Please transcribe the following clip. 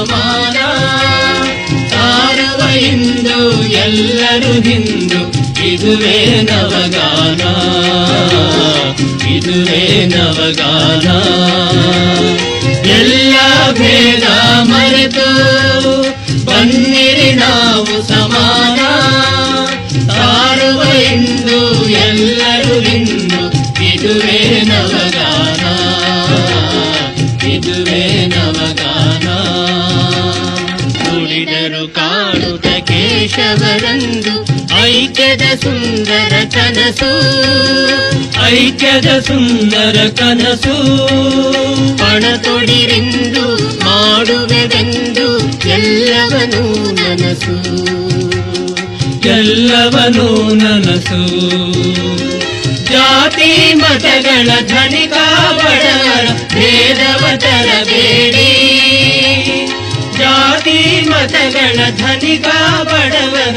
ಸಮಾನ ಸಾರುವ ಹಿಂದೂ ಎಲ್ಲರೂ ಹಿಂದೂ ಇದುವೇ ನವಗಾನ ಇದುವೇ ನವಗಾನ ಎಲ್ಲ ಭೇದ ಮರೆತು ಬನ್ನಿರಿ ನಾವು ಸಮಾನ ಸಾರುವ ಹಿಂದೂ ಎಲ್ಲರೂ ಹಿಂದೂ ಇದುವೇ ನವಗಾನ ಇದುವೇ ನವಗಾನ ನುಡಿದರು ಕಾಣುತ್ತ ಕೇಶವರಂದು ಐಕ್ಯದ ಸುಂದರ ಕನಸು ಐಕ್ಯದ ಸುಂದರ ಕನಸು ಪಣ ತೊಡಿರೆಂದು ಮಾಡುವೆವೆಂದು ಎಲ್ಲವನೂ ನನಸು ಎಲ್ಲವನೂ ನನಸು ಜಾತಿ ಮತಗಳ ಧನಿಕ ಬಡವರ ಭೇದವ ತರಬೇಡಿ ಜಾತಿ ಮತಗಳ ಧನಿಕ ಬಡವರ